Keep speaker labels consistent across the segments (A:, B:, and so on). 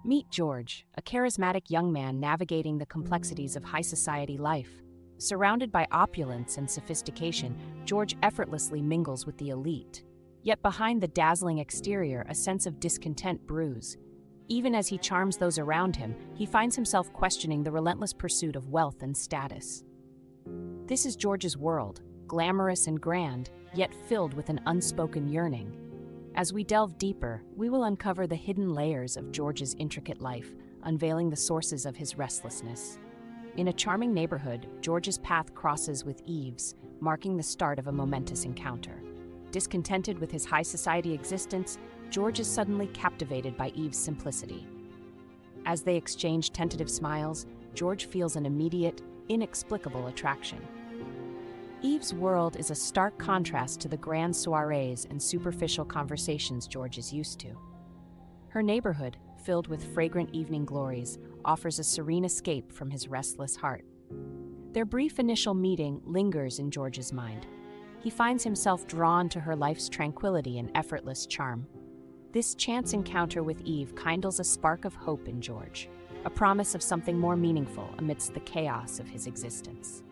A: Meet George, a charismatic young man navigating the complexities of high society life. Surrounded by opulence and sophistication, George effortlessly mingles with the elite. Yet behind the dazzling exterior, a sense of discontent brews. Even as he charms those around him, he finds himself questioning the relentless pursuit of wealth and status. This is George's world, glamorous and grand, yet filled with an unspoken yearning. As we delve deeper, we will uncover the hidden layers of George's intricate life, unveiling the sources of his restlessness. In a charming neighborhood, George's path crosses with Eve's, marking the start of a momentous encounter. Discontented with his high society existence, George is suddenly captivated by Eve's simplicity. As they exchange tentative smiles, George feels an immediate, inexplicable attraction. Eve's world is a stark contrast to the grand soirees and superficial conversations George is used to. Her neighborhood, filled with fragrant evening glories, offers a serene escape from his restless heart. Their brief initial meeting lingers in George's mind. He finds himself drawn to her life's tranquility and effortless charm. This chance encounter with Eve kindles a spark of hope in George, a promise of something more meaningful amidst the chaos of his existence.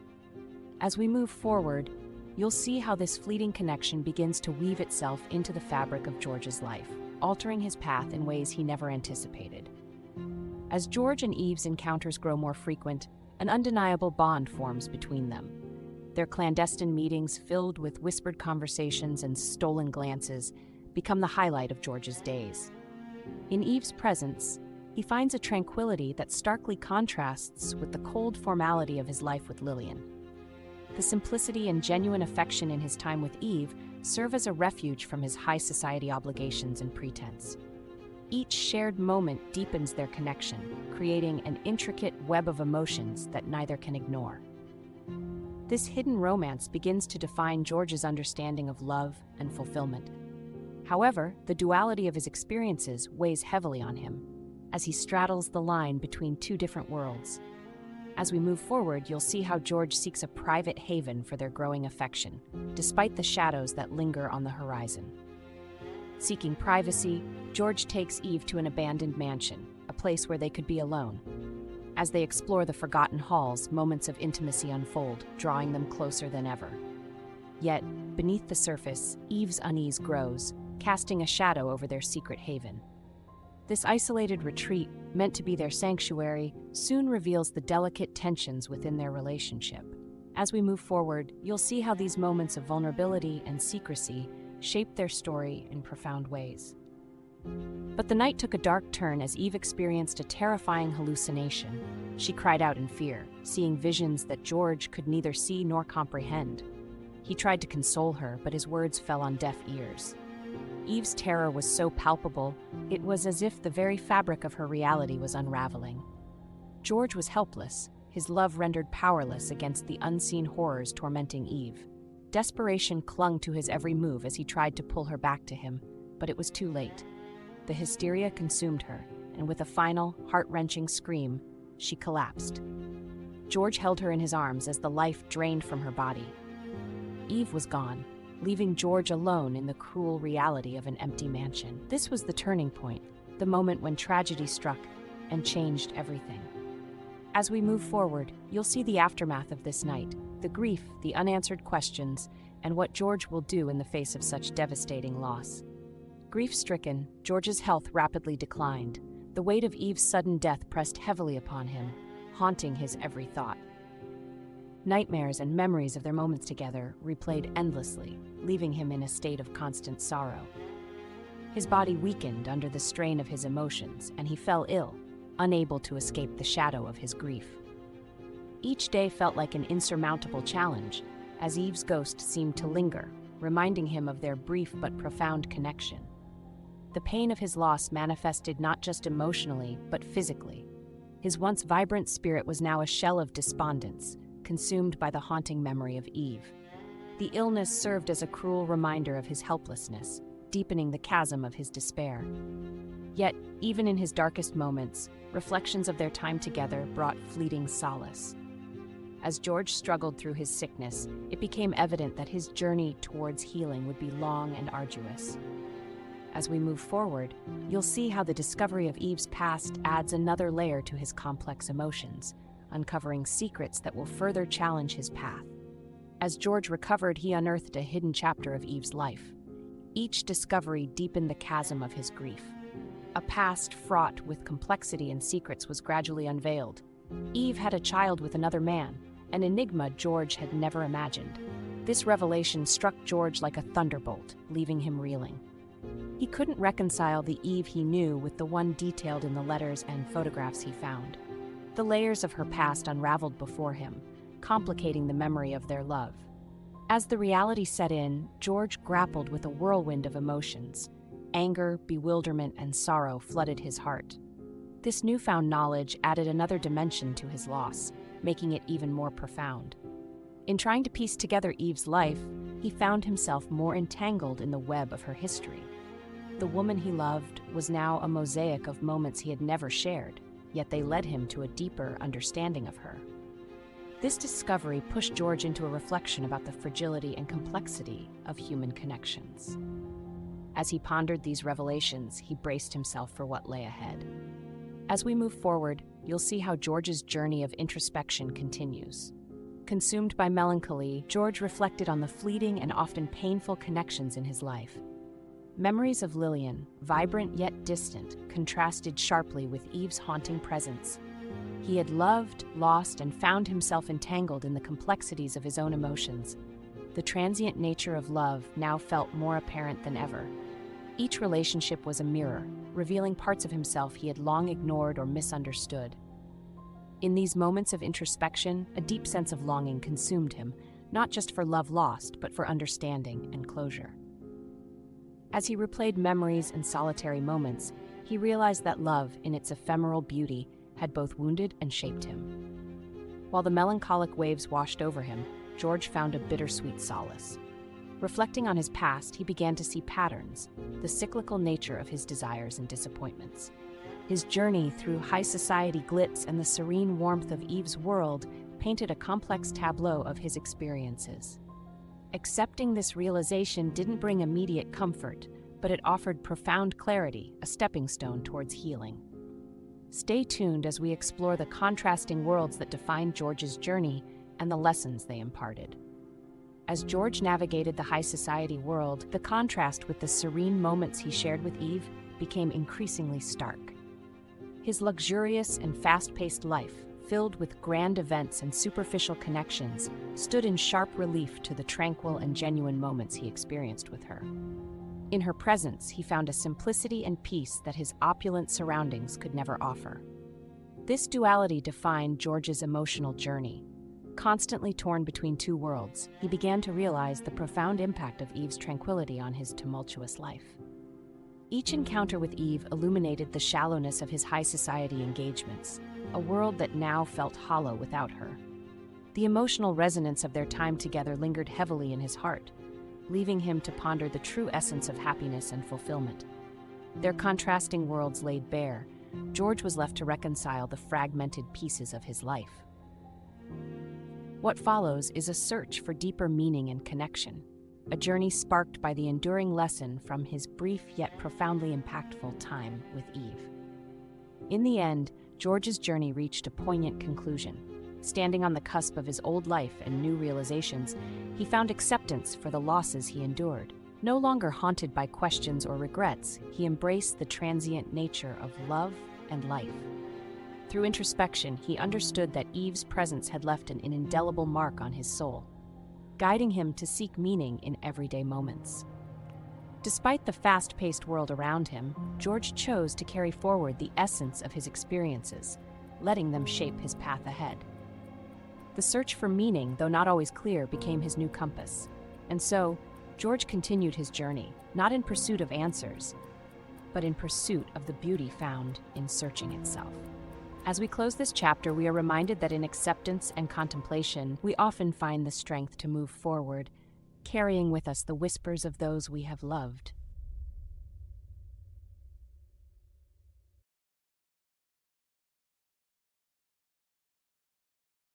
A: As we move forward, you'll see how this fleeting connection begins to weave itself into the fabric of George's life, altering his path in ways he never anticipated. As George and Eve's encounters grow more frequent, an undeniable bond forms between them. Their clandestine meetings, filled with whispered conversations and stolen glances, become the highlight of George's days. In Eve's presence, he finds a tranquility that starkly contrasts with the cold formality of his life with Lillian. The simplicity and genuine affection in his time with Eve serve as a refuge from his high society obligations and pretense. Each shared moment deepens their connection, creating an intricate web of emotions that neither can ignore. This hidden romance begins to define George's understanding of love and fulfillment. However, the duality of his experiences weighs heavily on him, as he straddles the line between two different worlds. As we move forward, you'll see how George seeks a private haven for their growing affection, despite the shadows that linger on the horizon. Seeking privacy, George takes Eve to an abandoned mansion, a place where they could be alone. As they explore the forgotten halls, moments of intimacy unfold, drawing them closer than ever. Yet, beneath the surface, Eve's unease grows, casting a shadow over their secret haven. This isolated retreat, meant to be their sanctuary, soon reveals the delicate tensions within their relationship. As we move forward, you'll see how these moments of vulnerability and secrecy shape their story in profound ways. But the night took a dark turn as Eve experienced a terrifying hallucination. She cried out in fear, seeing visions that George could neither see nor comprehend. He tried to console her, but his words fell on deaf ears. Eve's terror was so palpable, it was as if the very fabric of her reality was unraveling. George was helpless, his love rendered powerless against the unseen horrors tormenting Eve. Desperation clung to his every move as he tried to pull her back to him, but it was too late. The hysteria consumed her, and with a final, heart-wrenching scream, she collapsed. George held her in his arms as the life drained from her body. Eve was gone, leaving George alone in the cruel reality of an empty mansion. This was the turning point, the moment when tragedy struck and changed everything. As we move forward, you'll see the aftermath of this night, the grief, the unanswered questions, and what George will do in the face of such devastating loss. Grief-stricken, George's health rapidly declined. The weight of Eve's sudden death pressed heavily upon him, haunting his every thought. Nightmares and memories of their moments together replayed endlessly, leaving him in a state of constant sorrow. His body weakened under the strain of his emotions, and he fell ill, unable to escape the shadow of his grief. Each day felt like an insurmountable challenge, as Eve's ghost seemed to linger, reminding him of their brief but profound connection. The pain of his loss manifested not just emotionally, but physically. His once vibrant spirit was now a shell of despondence, consumed by the haunting memory of Eve. The illness served as a cruel reminder of his helplessness, deepening the chasm of his despair. Yet, even in his darkest moments, reflections of their time together brought fleeting solace. As George struggled through his sickness, it became evident that his journey towards healing would be long and arduous. As we move forward, you'll see how the discovery of Eve's past adds another layer to his complex emotions, uncovering secrets that will further challenge his path. As George recovered, he unearthed a hidden chapter of Eve's life. Each discovery deepened the chasm of his grief. A past fraught with complexity and secrets was gradually unveiled. Eve had a child with another man, an enigma George had never imagined. This revelation struck George like a thunderbolt, leaving him reeling. He couldn't reconcile the Eve he knew with the one detailed in the letters and photographs he found. The layers of her past unraveled before him, complicating the memory of their love. As the reality set in, George grappled with a whirlwind of emotions. Anger, bewilderment, and sorrow flooded his heart. This newfound knowledge added another dimension to his loss, making it even more profound. In trying to piece together Eve's life, he found himself more entangled in the web of her history. The woman he loved was now a mosaic of moments he had never shared, yet they led him to a deeper understanding of her. This discovery pushed George into a reflection about the fragility and complexity of human connections. As he pondered these revelations, he braced himself for what lay ahead. As we move forward, you'll see how George's journey of introspection continues. Consumed by melancholy, George reflected on the fleeting and often painful connections in his life. Memories of Lillian, vibrant yet distant, contrasted sharply with Eve's haunting presence. He had loved, lost, and found himself entangled in the complexities of his own emotions. The transient nature of love now felt more apparent than ever. Each relationship was a mirror, revealing parts of himself he had long ignored or misunderstood. In these moments of introspection, a deep sense of longing consumed him, not just for love lost, but for understanding and closure. As he replayed memories and solitary moments, he realized that love, in its ephemeral beauty, had both wounded and shaped him. While the melancholic waves washed over him, George found a bittersweet solace. Reflecting on his past, he began to see patterns, the cyclical nature of his desires and disappointments. His journey through high society glitz and the serene warmth of Eve's world painted a complex tableau of his experiences. Accepting this realization didn't bring immediate comfort, but it offered profound clarity, a stepping stone towards healing. Stay tuned as we explore the contrasting worlds that defined George's journey and the lessons they imparted. As George navigated the high society world, the contrast with the serene moments he shared with Eve became increasingly stark. His luxurious and fast-paced life, filled with grand events and superficial connections, stood in sharp relief to the tranquil and genuine moments he experienced with her. In her presence, he found a simplicity and peace that his opulent surroundings could never offer. This duality defined George's emotional journey. Constantly torn between two worlds, he began to realize the profound impact of Eve's tranquility on his tumultuous life. Each encounter with Eve illuminated the shallowness of his high society engagements, a world that now felt hollow without her. The emotional resonance of their time together lingered heavily in his heart, leaving him to ponder the true essence of happiness and fulfillment. Their contrasting worlds laid bare, George was left to reconcile the fragmented pieces of his life. What follows is a search for deeper meaning and connection, a journey sparked by the enduring lesson from his brief yet profoundly impactful time with Eve. In the end, George's journey reached a poignant conclusion. Standing on the cusp of his old life and new realizations, he found acceptance for the losses he endured. No longer haunted by questions or regrets, he embraced the transient nature of love and life. Through introspection, he understood that Eve's presence had left an indelible mark on his soul, guiding him to seek meaning in everyday moments. Despite the fast-paced world around him, George chose to carry forward the essence of his experiences, letting them shape his path ahead. The search for meaning, though not always clear, became his new compass. And so, George continued his journey, not in pursuit of answers, but in pursuit of the beauty found in searching itself. As we close this chapter, we are reminded that in acceptance and contemplation, we often find the strength to move forward, carrying with us the whispers of those we have loved.